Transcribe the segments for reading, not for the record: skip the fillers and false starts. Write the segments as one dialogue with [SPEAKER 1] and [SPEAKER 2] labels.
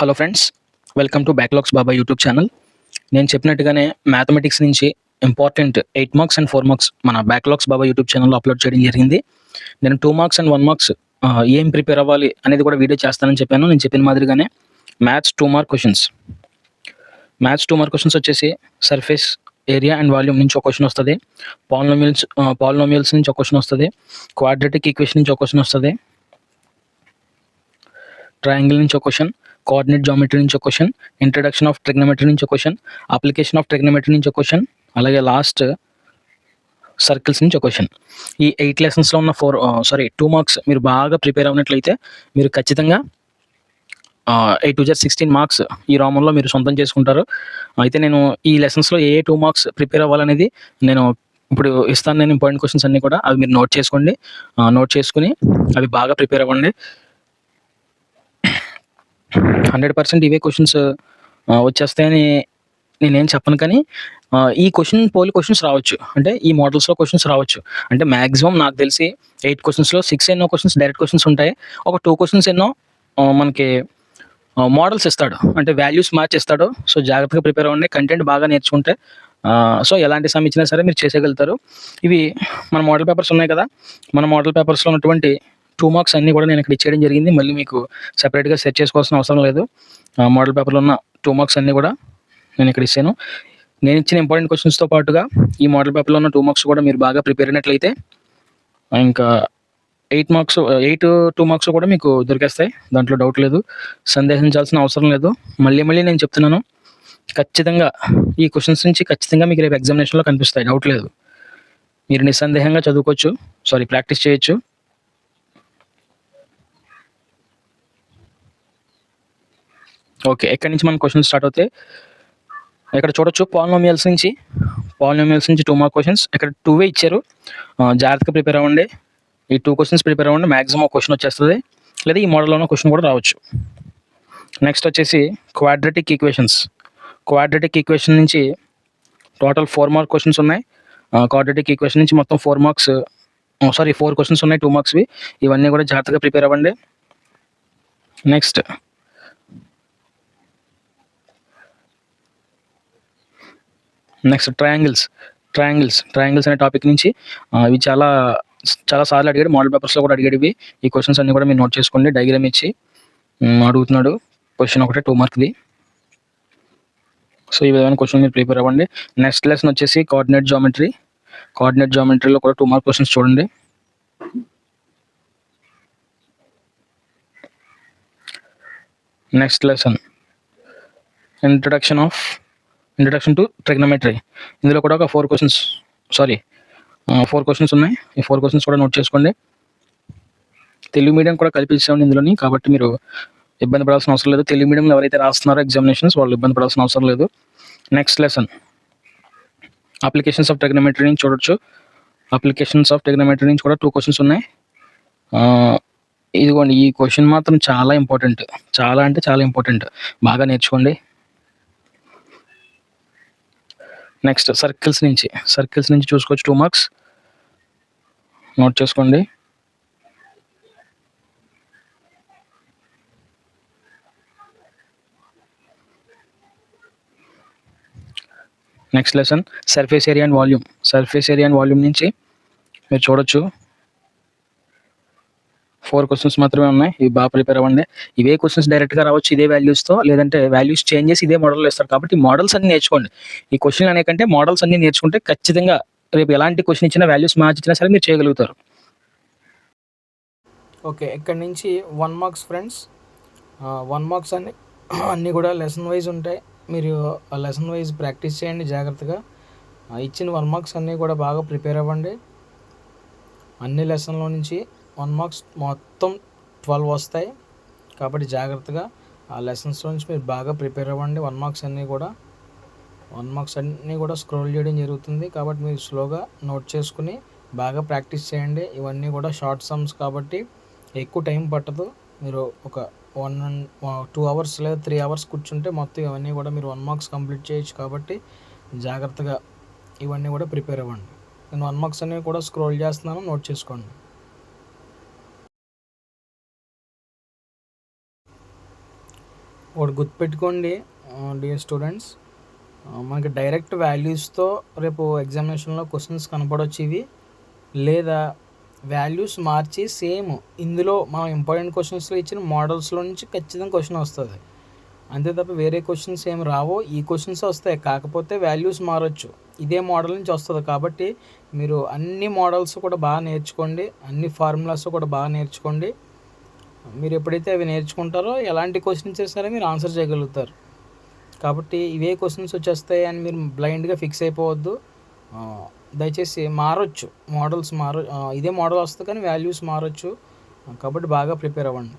[SPEAKER 1] Hello friends, welcome to backlogs Baba YouTube channel. నేను చెప్పినట్టుగానే mathematics నుంచి ఇంపార్టెంట్ 8 మార్క్స్ అండ్ 4 మార్క్స్ మన backlogs బాబా YouTube ఛానల్లో అప్లోడ్ చేయడం జరిగింది. నేను 2 మార్క్స్ అండ్ 1 మార్క్స్ ఏం ప్రిపేర్ అవ్వాలి అనేది కూడా వీడియో చేస్తానని చెప్పాను. నేను చెప్పిన మాదిరిగానే maths 2 mark questions. Maths 2 mark questions వచ్చేసి సర్ఫేస్ ఏరియా అండ్ వాల్యూమ్ నుంచి ఒక క్వశ్చన్ వస్తుంది. పాలినోమియల్స్ నుంచి ఒక క్వశ్చన్ వస్తుంది. క్వాడ్రాటిక్ ఈక్వేషన్ నుంచి ఒక క్వశ్చన్ వస్తుంది. ట్రయాంగిల్ నుంచి ఒక క్వశ్చన్, కోఆర్డినేట్ జామెట్రీ నుంచి ఒక క్వశ్చన్, ఇంట్రడక్షన్ ఆఫ్ ట్రిగ్నోమెట్రీ నుంచి ఒక క్వశ్చన్, అప్లికేషన్ ఆఫ్ ట్రిగ్నోమెట్రీ నుంచి ఒక క్వశ్చన్, అలాగే లాస్ట్ సర్కిల్స్ నుంచి ఒక క్వశ్చన్. ఈ 8 లెసన్స్లో ఉన్న 2 మార్క్స్ మీరు బాగా ప్రిపేర్ అవునట్లయితే మీరు ఖచ్చితంగా 8 2 16 మార్క్స్ ఈ రామంలో మీరు సొంతం చేసుకుంటారు. అయితే నేను ఈ లెసన్స్లో ఏ 2 మార్క్స్ ప్రిపేర్ అవ్వాలనేది నేను ఇప్పుడు ఇస్తాను. నేను ఇంపార్టెంట్ క్వశ్చన్స్ అన్నీ కూడా అవి మీరు నోట్ చేసుకోండి. నోట్ చేసుకుని అవి బాగా ప్రిపేర్ అవ్వండి. 100% ఇవే క్వశ్చన్స్ వచ్చేస్తాయని నేనేం చెప్పను, కానీ ఈ క్వశ్చన్స్ రావచ్చు. అంటే ఈ మోడల్స్లో క్వశ్చన్స్ రావచ్చు. అంటే మ్యాక్సిమం నాకు తెలిసి 8 క్వశ్చన్స్లో 6 ఎన్నో క్వశ్చన్స్ డైరెక్ట్ క్వశ్చన్స్ ఉంటాయి. ఒక 2 క్వశ్చన్స్ ఎన్నో మనకి మోడల్స్ ఇస్తాడు, అంటే వాల్యూస్ మ్యాచ్ ఇస్తాడు. సో జాగ్రత్తగా ప్రిపేర్ అవ్వండి. కంటెంట్ బాగా నేర్చుకుంటే సో ఎలాంటి సమ్ ఇచ్చినా సరే మీరు చేసేయగలుగుతారు. ఇవి మన మోడల్ పేపర్స్ ఉన్నాయి కదా, మన మోడల్ పేపర్స్లో ఉన్నటువంటి 2 మార్క్స్ అన్నీ కూడా నేను ఇక్కడ ఇచ్చేయడం జరిగింది. మళ్ళీ మీకు సెపరేట్గా సెట్ చేసుకోవాల్సిన అవసరం లేదు. మోడల్ పేపర్లో ఉన్న 2 మార్క్స్ అన్నీ కూడా నేను ఇక్కడ ఇచ్చాను. నేను ఇచ్చిన ఇంపార్టెంట్ క్వశ్చన్స్తో పాటుగా ఈ మోడల్ పేపర్లో ఉన్న 2 మార్క్స్ కూడా మీరు బాగా ప్రిపేర్ అయినట్లయితే ఇంకా 2 మార్క్స్ కూడా మీకు దొరికేస్తాయి. దాంట్లో డౌట్ లేదు, సందేహించాల్సిన అవసరం లేదు. మళ్ళీ నేను చెప్తున్నాను, ఖచ్చితంగా ఈ క్వశ్చన్స్ నుంచి ఖచ్చితంగా మీకు రేపు ఎగ్జామినేషన్లో కనిపిస్తాయి, డౌట్ లేదు. మీరు నిస్సందేహంగా చదువుకోవచ్చు, ప్రాక్టీస్ చేయొచ్చు. ఓకే, ఎక్కడి నుంచి మన క్వశ్చన్స్ స్టార్ట్ అవుతాయి ఇక్కడ చూడొచ్చు. పాలినోమియల్స్ నుంచి 2 మార్క్ క్వశ్చన్స్ ఇక్కడ 2 ఇచ్చారు. జాగ్రత్తగా ప్రిపేర్ అవ్వండి. ఈ 2 క్వశ్చన్స్ ప్రిపేర్ అవ్వండి. మ్యాక్సిమం క్వశ్చన్ వచ్చేస్తుంది, లేదా ఈ మోడల్లో ఉన్న క్వశ్చన్ కూడా రావచ్చు. నెక్స్ట్ వచ్చేసి క్వాడ్రాటిక్ ఈక్వేషన్ నుంచి టోటల్ 4 మార్క్ క్వశ్చన్స్ ఉన్నాయి. క్వాడ్రాటిక్ ఈక్వేషన్ నుంచి మొత్తం 4 క్వశ్చన్స్ ఉన్నాయి, 2 మార్క్స్వి. ఇవన్నీ కూడా జాగ్రత్తగా ప్రిపేర్ అవ్వండి. నెక్స్ట్ ట్రయాంగిల్స్ అనే టాపిక్ నుంచి ఇవి చాలా సార్లు అడిగాడు, మోడల్ పేపర్స్లో కూడా అడిగాడు ఇవి. ఈ క్వశ్చన్స్ అన్ని కూడా మీరు నోట్ చేసుకోండి. డయాగ్రామ్ ఇచ్చి అడుగుతున్నాడు. క్వశ్చన్ ఒకటే 2 మార్క్ది. సో ఈ విధమైన క్వశ్చన్ మీరు ప్రిపేర్ అవ్వండి. నెక్స్ట్ లెసన్ వచ్చేసి కోఆర్డినేట్ జామెట్రీలో కూడా 2 మార్క్ క్వశ్చన్స్ చూడండి. Next lesson introduction to trigonometry. ఇందులో కూడా ఒక 4 క్వశ్చన్స్ ఉన్నాయి. ఈ 4 క్వశ్చన్స్ కూడా నోట్ చేసుకోండి. తెలుగు మీడియం కూడా కల్పించాము ఇందులోని, కాబట్టి మీరు ఇబ్బంది పడాల్సిన అవసరం లేదు. తెలుగు మీడియంలో ఎవరైతే రాస్తున్నారో ఎగ్జామినేషన్స్ వాళ్ళు ఇబ్బంది పడాల్సిన అవసరం లేదు. Next lesson applications of trigonometry నుంచి చూడొచ్చు. అప్లికేషన్స్ ఆఫ్ ట్రిగ్నోమెట్రీ నుంచి కూడా 2 క్వశ్చన్స్ ఉన్నాయి. ఇదిగోండి, ఈ క్వశ్చన్ మాత్రం చాలా ఇంపార్టెంట్, బాగా నేర్చుకోండి. నెక్స్ట్ సర్కిల్స్ నుంచి చూసుకోవచ్చు. 2 మార్క్స్ నోట్ చేసుకోండి. Next lesson surface area and volume నుంచి మీరు చూడొచ్చు. 4 క్వశ్చన్స్ మాత్రమే ఉన్నాయి. ఇవి బాగా ప్రిపేర్ అవ్వండి. ఇవే క్వశ్చన్స్ డైరెక్ట్గా రావచ్చు ఇదే వాల్యూస్తో, లేదంటే వాల్యూస్ చేంజ్ చేసి ఇదే మోడల్లో ఇస్తారు. కాబట్టి మోడల్స్ అన్ని నేర్చుకోండి. ఈ క్వశ్చన్ అనేకంటే మోడల్స్ అన్ని నేర్చుకుంటే ఖచ్చితంగా రేపు ఎలాంటి క్వశ్చన్ ఇచ్చినా, వాల్యూస్ మ్యాచ్ ఇచ్చినా సరే మీరు చేయగలుగుతారు.
[SPEAKER 2] ఓకే, ఇక్కడ నుంచి 1 మార్క్స్ ఫ్రెండ్స్. 1 మార్క్స్ అన్నీ కూడా లెసన్ వైజ్ ఉంటాయి. మీరు లెసన్ వైజ్ ప్రాక్టీస్ చేయండి జాగ్రత్తగా. ఇచ్చిన 1 మార్క్స్ అన్నీ కూడా బాగా ప్రిపేర్ అవ్వండి. అన్ని లెసన్లో నుంచి 1 మార్క్స్ మొత్తం 12 వస్తాయి. కాబట్టి జాగ్రత్తగా ఆ లెసన్స్లో నుంచి మీరు బాగా ప్రిపేర్ అవ్వండి. 1 మార్క్స్ అన్నీ కూడా స్క్రోల్ చేయడం జరుగుతుంది. కాబట్టి మీరు స్లోగా నోట్ చేసుకుని బాగా ప్రాక్టీస్ చేయండి. ఇవన్నీ కూడా షార్ట్ సమ్స్ కాబట్టి ఎక్కువ టైం పట్టదు. మీరు ఒక 2 అవర్స్ లేదా 3 అవర్స్ కూర్చుంటే మొత్తం ఇవన్నీ కూడా మీరు 1 మార్క్స్ కంప్లీట్ చేయొచ్చు. కాబట్టి జాగ్రత్తగా ఇవన్నీ కూడా ప్రిపేర్ అవ్వండి. నేను 1 మార్క్స్ అనేవి కూడా స్క్రోల్ చేస్తున్నాను, నోట్ చేసుకోండి. ఒకటి గుర్తుపెట్టుకోండి డియర్ స్టూడెంట్స్, మనకి డైరెక్ట్ వాల్యూస్తో రేపు ఎగ్జామినేషన్లో క్వశ్చన్స్ కనపడవచ్చు ఇవి, లేదా వాల్యూస్ మార్చి సేమ్ ఇందులో మనం ఇంపార్టెంట్ క్వశ్చన్స్లో ఇచ్చిన మోడల్స్లో నుంచి ఖచ్చితంగా క్వశ్చన్ వస్తుంది. అంతే తప్ప వేరే క్వశ్చన్స్ ఏం రావో, ఈ క్వశ్చన్స్ వస్తాయి, కాకపోతే వాల్యూస్ మారచ్చు. ఇదే మోడల్ నుంచి వస్తుంది. కాబట్టి మీరు అన్ని మోడల్స్ కూడా బాగా నేర్చుకోండి, అన్ని ఫార్ములాస్ కూడా బాగా నేర్చుకోండి. మీరు ఎప్పుడైతే అవి నేర్చుకుంటారో ఎలాంటి క్వశ్చన్స్ సరే మీరు ఆన్సర్ చేయగలుగుతారు. కాబట్టి ఇవే క్వశ్చన్స్ వచ్చేస్తాయి అని మీరు బ్లైండ్గా ఫిక్స్ అయిపోవద్దు. దయచేసి మారొచ్చు, మోడల్స్ ఇదే మోడల్ వస్తుంది కానీ వాల్యూస్ మారొచ్చు. కాబట్టి బాగా ప్రిపేర్ అవ్వండి.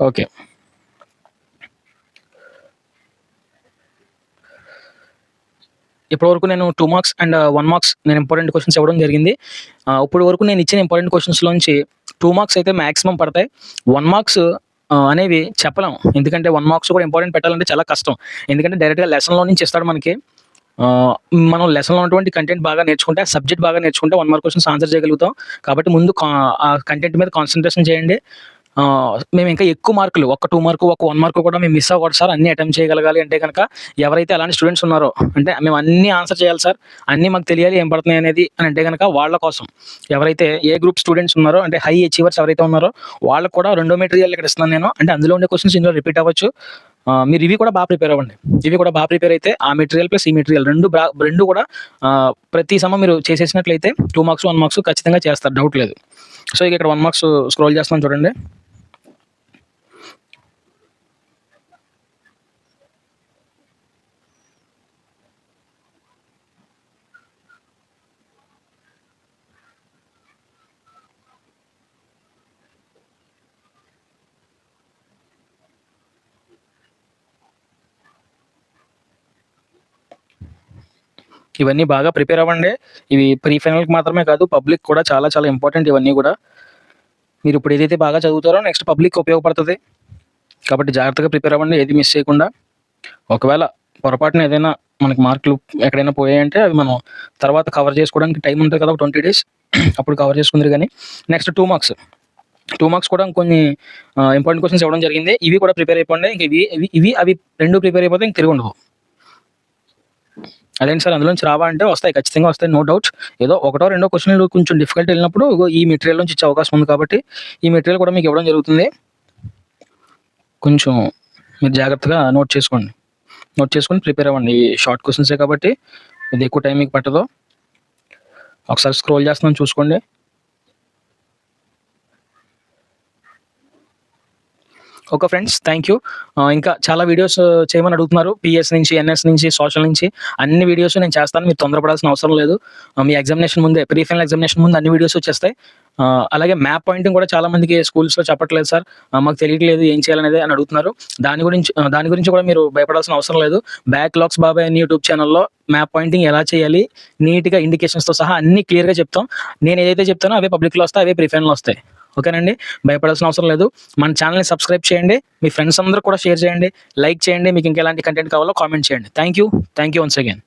[SPEAKER 1] ఓకే. ఇప్పటివరకు నేను 2 మార్క్స్ అండ్ 1 మార్క్స్ నేను ఇంపార్టెంట్ క్వశ్చన్స్ ఇవ్వడం జరిగింది. ఇప్పటి వరకు నేను ఇచ్చిన ఇంపార్టెంట్ క్వశ్చన్స్‌లోంచి 2 మార్క్స్ అయితే మాక్సిమం పడతాయి. 1 మార్క్స్ అనేవి చెప్పలేం. ఎందుకంటే 1 మార్క్స్ కూడా ఇంపార్టెంట్ పెట్టాలంటే చాలా కష్టం. ఎందుకంటే డైరెక్ట్‌గా లెసన్‌లో నుంచి ఇస్తాడు మనకి. మనం లెసన్‌లో ఉన్నటువంటి కంటెంట్ బాగా నేర్చుకుంటే, సబ్జెక్ట్ బాగా నేర్చుకుంటే 1 మార్క్ క్వశ్చన్స్ ఆన్సర్ చేయగలుగుతాం. కాబట్టి ముందు ఆ కంటెంట్ మీద కాన్సంట్రేషన్ చేయండి. మేము ఇంకా ఎక్కువ మార్కులు, ఒక 2 మార్క్, ఒక 1 మార్క్ కూడా మేము మిస్ అవ్వకూడదు సార్. అన్నీ అటెంప్ట్ చేయగలగాలి అంటే గనక ఎవరైతే అలాంటి స్టూడెంట్స్ ఉన్నారో, అంటే మేము అన్నీ ఆన్సర్ చేయాలి సార్, అన్నీ మాకు తెలియాలి ఏం పడుతున్నాయి అనేది అని అంటే గనక వాళ్ళ కోసం, ఎవరైతే ఏ గ్రూప్ స్టూడెంట్స్ ఉన్నారో, అంటే హై అచీవర్స్ ఎవరైతే ఉన్నారో వాళ్ళకి కూడా రెండో మెటీరియల్ ఇక్కడ ఇస్తున్నాను నేను. అంటే అందులో ఉండే క్వశ్చన్స్ ఇందులో రిపీట్ అవ్వచ్చు. మీరు ఇవి కూడా బాగా ప్రిపేర్ అవ్వండి. ఇవి కూడా బాగా ప్రిపేర్ అయితే ఆ మెటీరియల్ ప్లస్ ఈ మెటీరియల్ రెండు కూడా ప్రతి సమ మీరు చేసేసినట్లయితే 2 మార్క్స్ 1 మార్క్స్ ఖచ్చితంగా చేస్తారు, డౌట్ లేదు. సో ఇక ఇక్కడ 1 మార్క్స్ స్క్రోల్ చేస్తున్నాను చూడండి. ఇవన్నీ బాగా ప్రిపేర్ అవ్వండి. ఇవి ప్రీ ఫైనల్‌కి మాత్రమే కాదు, పబ్లిక్ కూడా చాలా చాలా ఇంపార్టెంట్ ఇవన్నీ కూడా. మీరు ఇప్పుడు ఏదైతే బాగా చదువుతారో నెక్స్ట్ పబ్లిక్‌కి ఉపయోగపడుతది. కాబట్టి జాగ్రత్తగా ప్రిపేర్ అవ్వండి, ఏది మిస్ చేయకుండా. ఒకవేళ పొరపాటున ఏదైనా మనకి మార్కులు ఎక్కడైనా పోయాయంటే అవి మనం తర్వాత కవర్ చేసుకోవడానికి టైం ఉంటుంది కదా, ఒక 20 డేస్ అప్పుడు కవర్ చేసుకుందురు గానీ. Next 2 marks. 2 మార్క్స్ కూడా కొన్ని ఇంపార్టెంట్ క్వెషన్స్ ఇవ్వడం జరిగింది. ఇవి కూడా ప్రిపేర్ అయిపోండి. ఇంక అవి 2 ప్రిపేర్ అయిపోతే ఇంక తిరుగుండవు. అదేంటి సార్ అందులో నుంచి రావా అంటే వస్తాయి, ఖచ్చితంగా వస్తాయి, నో డౌట్. ఏదో ఒకటో రెండో క్వశ్చన్లు కొంచెం డిఫికల్ట్ వెళ్ళినప్పుడు ఈ మెటీరియల్ నుంచి ఇచ్చే అవకాశం ఉంది. కాబట్టి ఈ మెటీరియల్ కూడా మీకు ఇవ్వడం జరుగుతుంది. కొంచెం మీరు జాగ్రత్తగా నోట్ చేసుకొని ప్రిపేర్ అవ్వండి. షార్ట్ క్వశ్చన్సే కాబట్టి ఇది ఎక్కువ టైం మీకు పట్టదు. ఒకసారి స్క్రోల్ చేస్తున్నాను చూసుకోండి. Okay friends, thank you. ఇంకా చాలా వీడియోస్ చేయమని అడుగుతున్నారు. పిఎస్ నుంచి, ఎన్ఎస్ నుంచి, సోషల్ నుంచి అన్ని వీడియోస్ నేను చేస్తాను. మీరు తొందరపడాల్సిన అవసరం లేదు. మీ ఎగ్జామినేషన్ ముందే, ప్రీ ఫైనల్ ఎగ్జామినేషన్ ముందు అన్ని వీడియోస్ వచ్చేస్తాయి. అలాగే మ్యాప్ పాయింటింగ్ కూడా చాలా మందికి స్కూల్స్‌లో చెప్పట్లేదు సార్, మాకు తెలియట్లేదు ఏం చేయాలనేది అని అడుగుతున్నారు. దాని గురించి కూడా మీరు భయపడాల్సిన అవసరం లేదు. బ్యాక్‌లాగ్స్ బాబాయ్ అని యూట్యూబ్ ఛానల్‌లో మ్యాప్ పాయింటింగ్ ఎలా చేయాలి, నీట్‌గా ఇండికేషన్స్‌తో సహా అన్నీ క్లియర్‌గా చెప్తాం. నేను ఏదైతే చెప్తానో అవే పబ్లిక్‌లో వస్తాయి, అవే ప్రీ ఫైనల్‌లో వస్తాయి. ఓకేనండి, భయపడాల్సిన అవసరం లేదు. మన ఛానల్‌ని సబ్స్క్రైబ్ చేయండి, మీ ఫ్రెండ్స్ అందరూ కూడా షేర్ చేయండి, లైక్ చేయండి. మీకు ఇంకా ఎలాంటి కంటెంట్ కావాలో కామెంట్ చేయండి. Thank you once again.